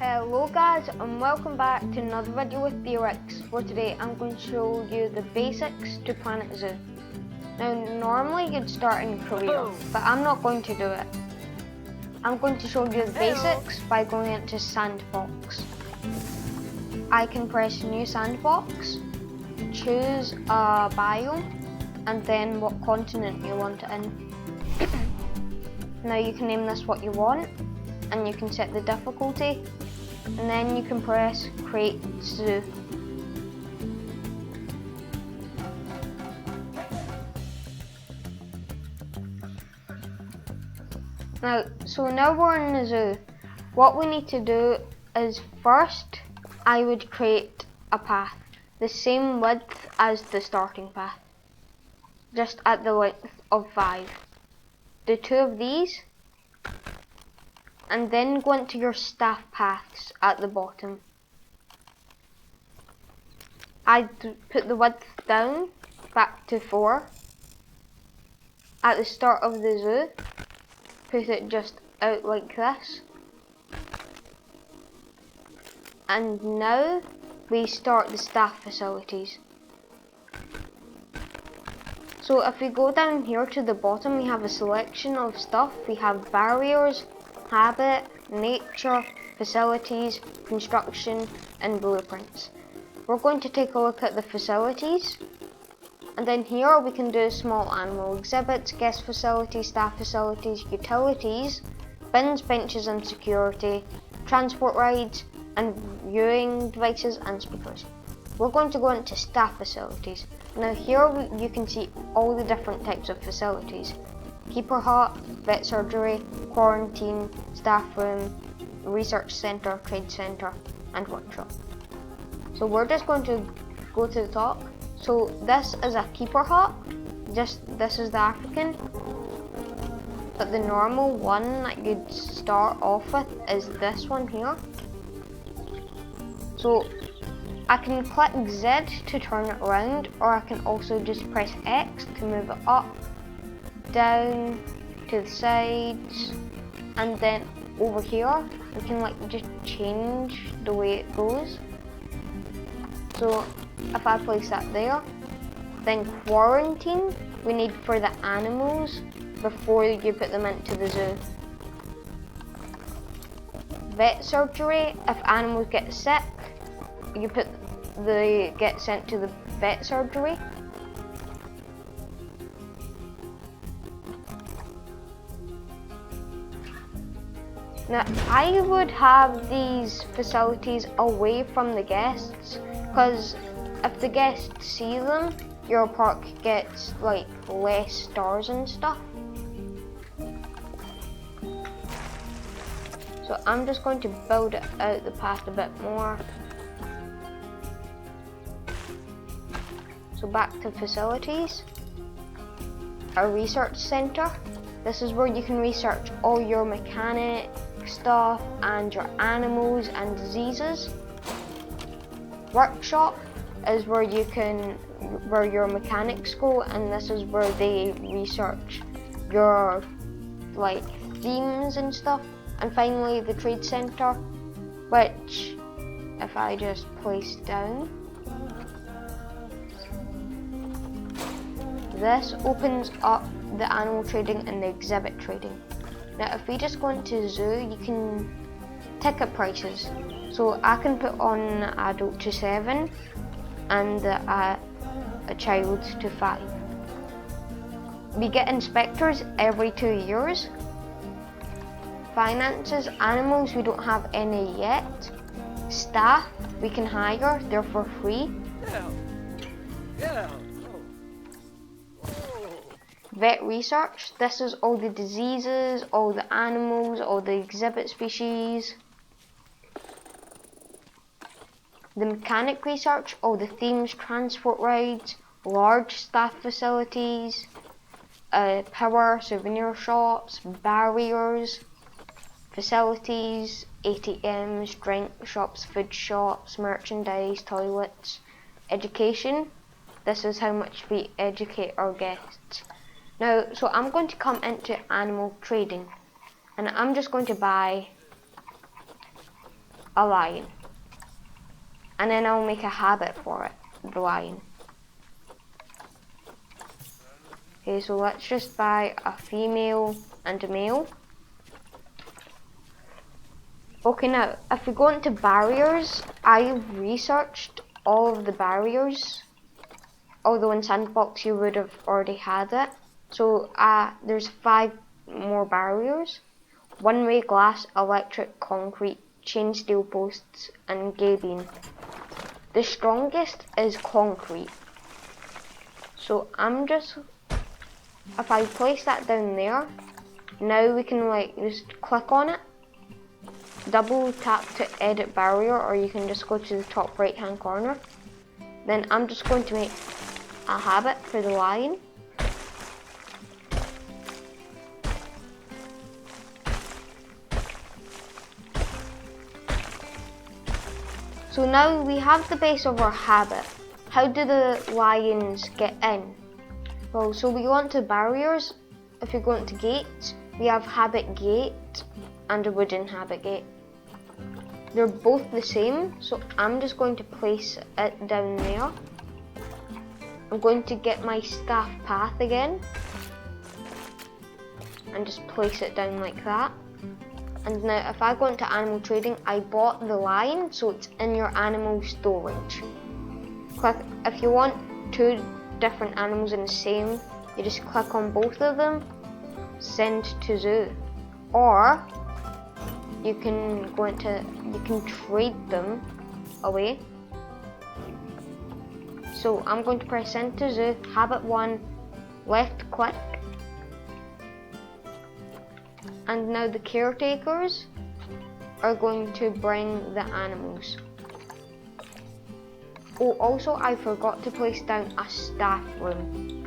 Hello guys and welcome back to another video with Theorix. For today I'm going to show you the basics to Planet Zoo. Now normally you'd start in career, but I'm not going to do it. I'm going to show you the basics by going into Sandbox. I can press New Sandbox, choose a biome, and then what continent you want it in. Now you can name this what you want, and you can set the difficulty, and then you can press Create Zoo. Now we're in the zoo. What we need to do is first I would create a path, the same width as the starting path, just at the length of 5. Do 2 of these, and then go into your staff paths at the bottom. I'd put the width down back to 4. At the start of the zoo, put it just out like this. And now we start the staff facilities. So if we go down here to the bottom, we have a selection of stuff. We have barriers, habit, nature, facilities, construction, and blueprints. We're going to take a look at the facilities, and then here we can do small animal exhibits, guest facilities, staff facilities, utilities, bins, benches and security, transport rides, and viewing devices and speakers. We're going to go into staff facilities. Now here you can see all the different types of facilities. Keeper hut, vet surgery, quarantine, staff room, research centre, trade centre, and workshop. So we're just going to go to the top. So this is a keeper hut, this is the African, but the normal one that you'd start off with is this one here. So I can click Z to turn it around, or I can also just press X to move it up, down, to the sides, and then over here we can just change the way it goes. So if I place that there, then quarantine we need for the animals before you put them into the zoo. Vet surgery, if animals get sick, they get sent to the vet surgery. Now I would have these facilities away from the guests, because if the guests see them, your park gets less stars and stuff. So I'm just going to build it out the path a bit more. So back to facilities. A research centre. This is where you can research all your mechanic stuff and your animals and diseases. Workshop is where your mechanics go, and this is where they research your themes and stuff. And finally the trade centre, which if I just place down, this opens up the animal trading and the exhibit trading. Now if we just go into zoo, you can ticket prices. So I can put on adult to 7 and a child to 5. We get inspectors every 2 years. Finances, animals, we don't have any yet. Staff, we can hire, they're for free. Vet research, this is all the diseases, all the animals, all the exhibit species. The mechanic research, all the themes, transport rides, large staff facilities, power, souvenir shops, barriers, facilities, ATMs, drink shops, food shops, merchandise, toilets. Education, this is how much we educate our guests. Now, so I'm going to come into animal trading, and I'm just going to buy a lion. And then I'll make a habit for it, the lion. Okay, so let's just buy a female and a male. Okay, now, if we go into barriers, I've researched all of the barriers. Although in Sandbox you would have already had it. So there's 5 more barriers. One-way glass, electric, concrete, chain steel posts, and gabion. The strongest is concrete. So if I place that down there, now we can like just click on it, double tap to edit barrier, or you can just go to the top right hand corner. Then I'm just going to make a habit for the lion. So now we have the base of our habit. How do the lions get in? Well, so we go into barriers. If you go into gates, we have habit gate and a wooden habit gate. They're both the same, so I'm just going to place it down there. I'm going to get my staff path again and just place it down like that. And now if I go into animal trading, I bought the lion, so it's in your animal storage. Click, if you want 2 different animals in the same, you just click on both of them, send to zoo. Or you can trade them away. So I'm going to press send to zoo, habit 1, left click. And now the caretakers are going to bring the animals. Oh, also I forgot to place down a staff room.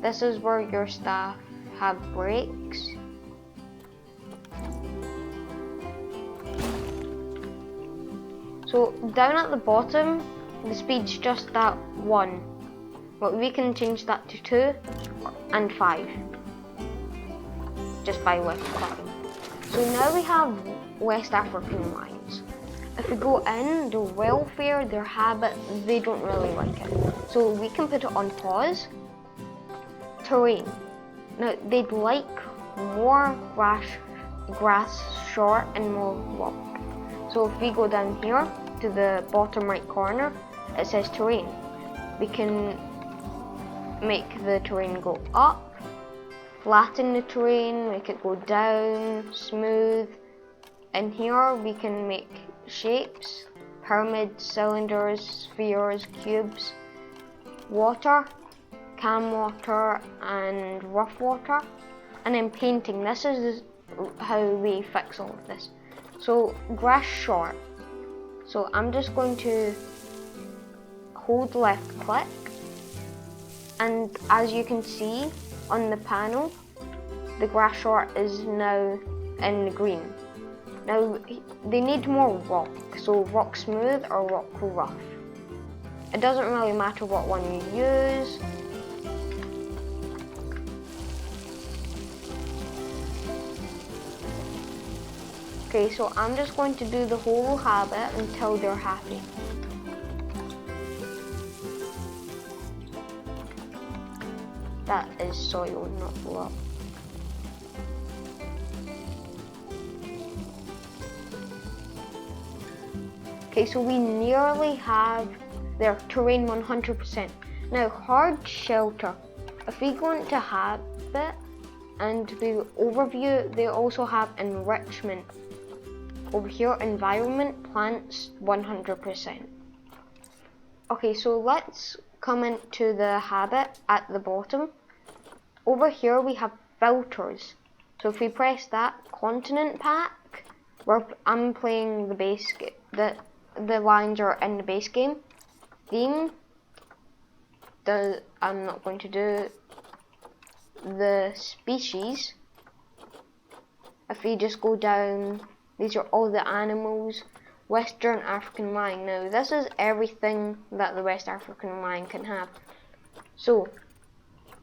This is where your staff have breaks. So down at the bottom, the speed's just at 1. But we can change that to 2 and 5. Just by left clicking. So now we have West African lions. If we go in, their welfare, their habit, they don't really like it. So we can put it on pause. Terrain. Now they'd like more grass, short and more rock. So if we go down here to the bottom right corner, it says terrain. We can make the terrain go up, flatten the terrain, make it go down, smooth. And here we can make shapes, pyramids, cylinders, spheres, cubes, water, calm water and rough water. And then painting, this is how we fix all of this. So grass short. So I'm just going to hold left click, and as you can see on the panel, the grass short is now in the green. Now they need more rock, so rock smooth or rock rough. It doesn't really matter what one you use. Okay, so I'm just going to do the whole habit until they're happy. That is soil, not rock. Okay, so we nearly have their terrain 100%. Now, hard shelter. If we go into habit and the overview, they also have enrichment. Over here, environment, plants, 100%. Okay, so let's come into the habit at the bottom. Over here we have filters. So if we press that, continent pack, I'm playing the base game, the lines are in the base game. Theme, I'm not going to do the species. If we just go down, these are all the animals. Western African lion. Now this is everything that the West African lion can have. So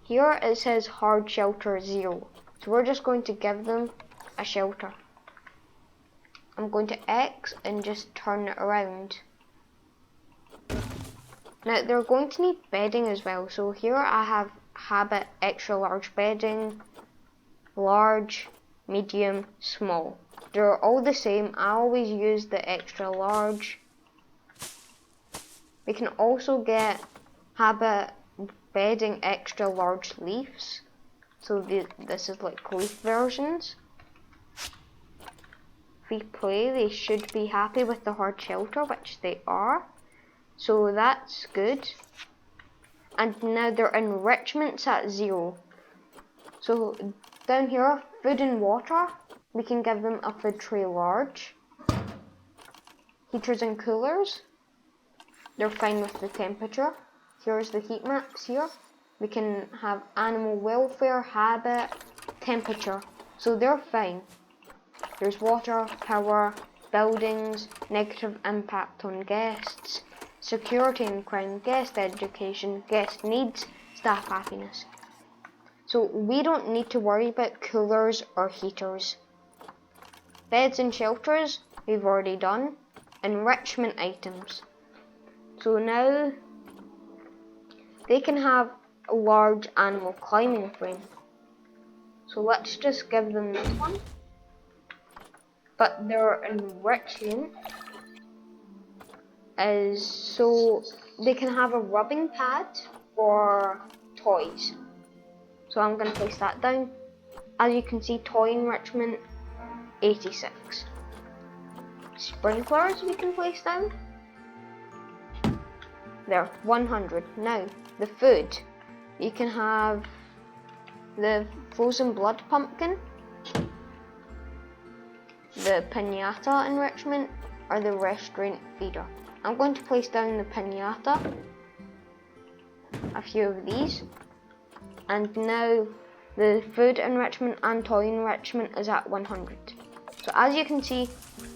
here it says hard shelter 0. So we're just going to give them a shelter. I'm going to X and just turn it around. Now they're going to need bedding as well, so here I have habit, extra large bedding, large, medium, small. They're all the same. I always use the extra large. We can also get habit bedding extra large leaves. So this is like leaf versions. If we play, they should be happy with the hard shelter, which they are. So that's good. And now their enrichment's at 0. So down here, food and water, we can give them a food tray large. Heaters and coolers, they're fine with the temperature. Here's the heat maps here. We can have animal welfare, habit, temperature. So they're fine. There's water, power, buildings, negative impact on guests, security and crime, guest education, guest needs, staff happiness. So we don't need to worry about coolers or heaters. Beds and shelters, we've already done. Enrichment items. So now they can have a large animal climbing frame. So let's just give them this one. But their enrichment is so they can have a rubbing pad or toys. So I'm going to place that down. As you can see, toy enrichment 86. Sprinklers we can place down. There, 100. Now, the food. You can have the frozen blood pumpkin, the piñata enrichment, or the restaurant feeder. I'm going to place down the piñata, a few of these, and now the food enrichment and toy enrichment is at 100. So as you can see,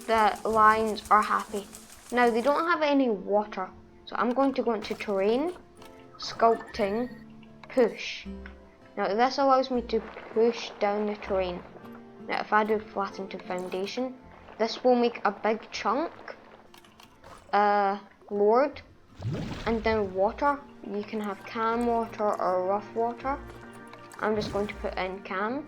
the lions are happy. Now they don't have any water, so I'm going to go into terrain, sculpting, push. Now this allows me to push down the terrain. Now if I do flatten to foundation, this will make a big chunk lowered, and then water. You can have calm water or rough water. I'm just going to put in calm.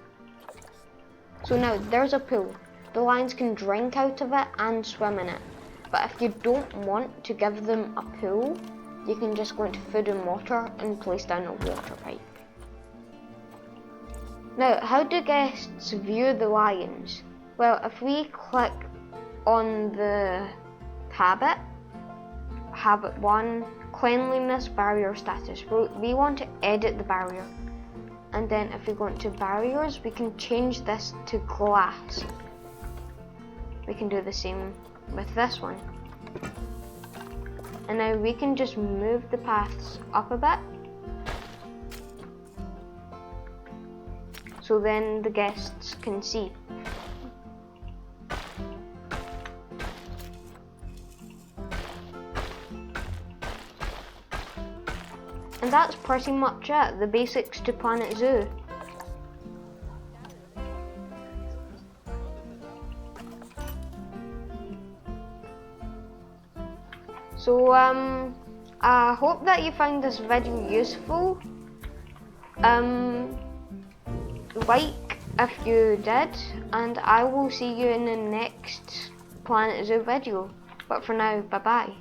So now there's a pool. The lions can drink out of it and swim in it. But if you don't want to give them a pool, you can just go into food and water and place down a water pipe. Now, how do guests view the lions? Well, if we click on the habit 1, cleanliness barrier status, we want to edit the barrier. And then if we go into barriers, we can change this to glass. We can do the same with this one. And now we can just move the paths up a bit. So then the guests can see. And that's pretty much it, the basics to Planet Zoo. So I hope that you found this video useful. Like if you did, and I will see you in the next Planet Zoo video. But for now, bye bye.